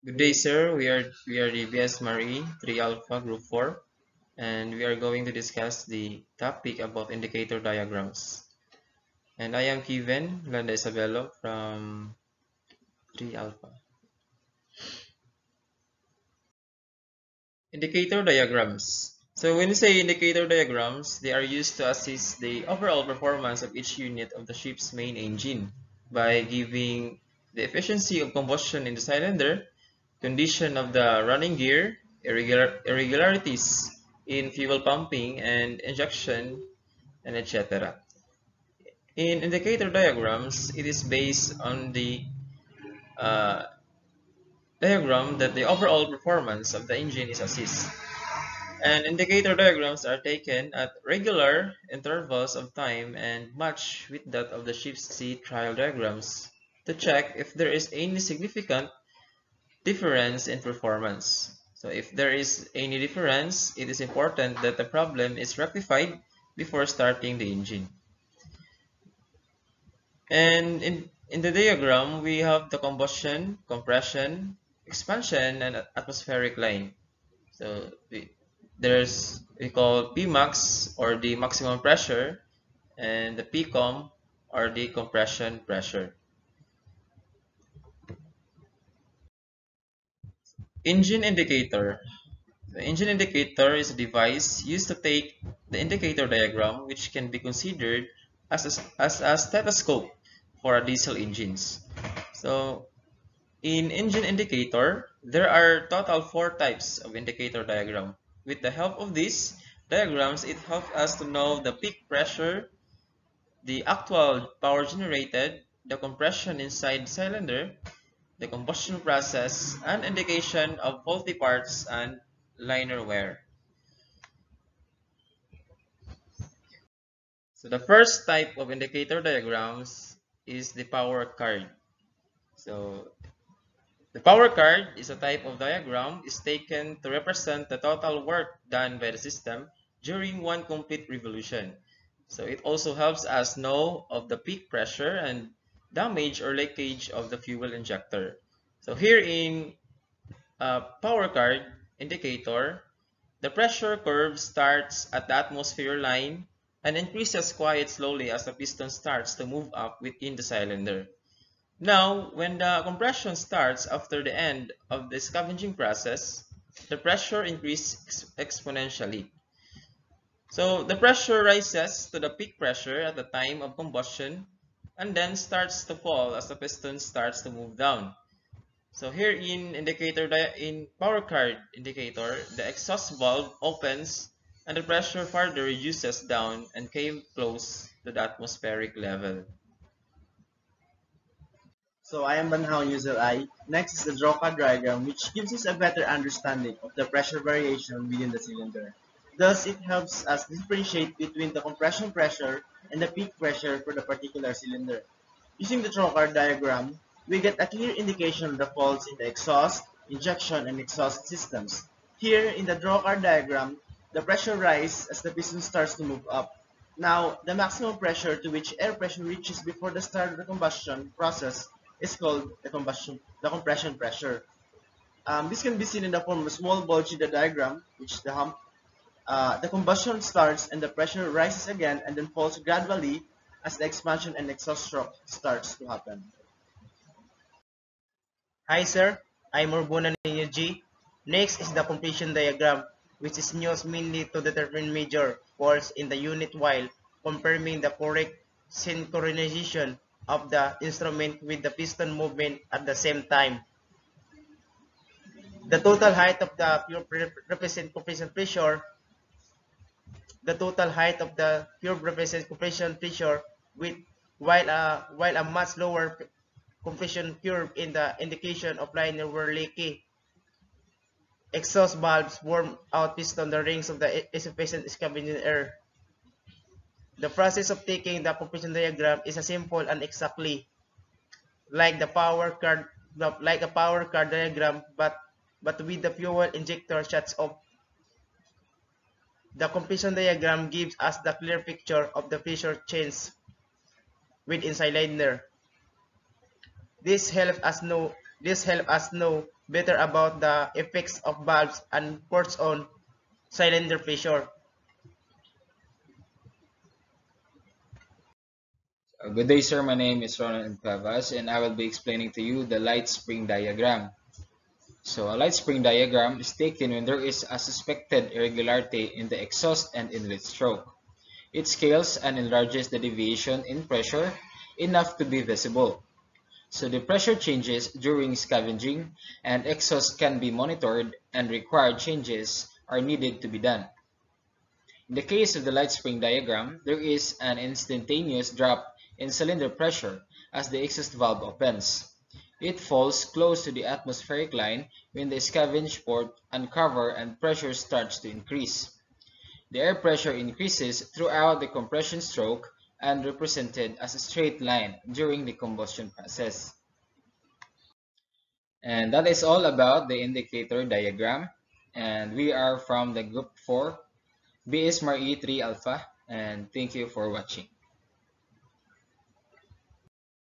Good day, sir. We are the BS Marie 3 Alpha Group 4, and we are going to discuss the topic about indicator diagrams. And I am Kevin Landa Isabello from 3 Alpha. Indicator diagrams. So when you say indicator diagrams, they are used to assist the overall performance of each unit of the ship's main engine by giving the efficiency of combustion in the cylinder, condition of the running gear, irregularities in fuel pumping and injection, and etc. In indicator diagrams, it is based on the uh, diagram that the overall performance of the engine is assessed. And indicator diagrams are taken at regular intervals of time and match with that of the ship's sea trial diagrams to check if there is any significant difference in performance. So if there is any difference, it is important that the problem is rectified before starting the engine. And in the diagram, we have the combustion, compression, expansion, and atmospheric line. So we call Pmax or the maximum pressure and the Pcom or the compression pressure. Engine indicator. The engine indicator is a device used to take the indicator diagram, which can be considered as a stethoscope for diesel engines. So in engine indicator, there are total 4 types of indicator diagram. With the help of these diagrams, it helps us to know the peak pressure, the actual power generated, the compression inside the cylinder, the combustion process, and indication of faulty parts and liner wear. So the first type of indicator diagrams is the power card. So the power card is a type of diagram is taken to represent the total work done by the system during one complete revolution. So it also helps us know of the peak pressure and damage or leakage of the fuel injector. So here in power card indicator, the pressure curve starts at the atmosphere line and increases quite slowly as the piston starts to move up within the cylinder. Now, when the compression starts after the end of the scavenging process, the pressure increases exponentially. So the pressure rises to the peak pressure at the time of combustion and then starts to fall as the piston starts to move down. So here in power card indicator, the exhaust valve opens and the pressure further reduces down and came close to the atmospheric level. So I am Banhao User I. Next is the drawcard diagram, which gives us a better understanding of the pressure variation within the cylinder. Thus, it helps us differentiate between the compression pressure and the peak pressure for the particular cylinder. Using the drawcard diagram, we get a clear indication of the faults in the exhaust, injection, and exhaust systems. Here, in the drawcard diagram, the pressure rises as the piston starts to move up. Now, the maximum pressure to which air pressure reaches before the start of the combustion process is called the compression pressure. This can be seen in the form of a small bulge in the diagram, which is the hump. The combustion starts and the pressure rises again and then falls gradually as the expansion and exhaust stroke starts to happen. Hi sir, I'm Urbuna Ninyo G. Next is the completion diagram, which is used mainly to determine major faults in the unit while confirming the correct synchronization of the instrument with the piston movement at the same time. The total height of the pure represent compression pressure. The total height of the pure represents compression pressure with while a much lower compression curve in the indication of liner were leaky. Exhaust valves warm out piston the rings of the insufficient scavenging air. The process of taking the compression diagram is a simple and exactly like the power card like a power card diagram but with the fuel injector shuts off. The compression diagram gives us the clear picture of the pressure change with inside liner. This helps us know This helps us know better about the effects of valves and ports on cylinder pressure. Good day, sir. My name is Ronald Pavas, and I will be explaining to you the light spring diagram. So, a light spring diagram is taken when there is a suspected irregularity in the exhaust and inlet stroke. It scales and enlarges the deviation in pressure enough to be visible. So, the pressure changes during scavenging and exhaust can be monitored and required changes are needed to be done. In the case of the light spring diagram, there is an instantaneous drop in cylinder pressure as the exhaust valve opens. It falls close to the atmospheric line when the scavenge port uncover and pressure starts to increase. The air pressure increases throughout the compression stroke and represented as a straight line during the combustion process. And that is all about the indicator diagram. And we are from the group 4 BS Mar E3 Alpha, and thank you for watching.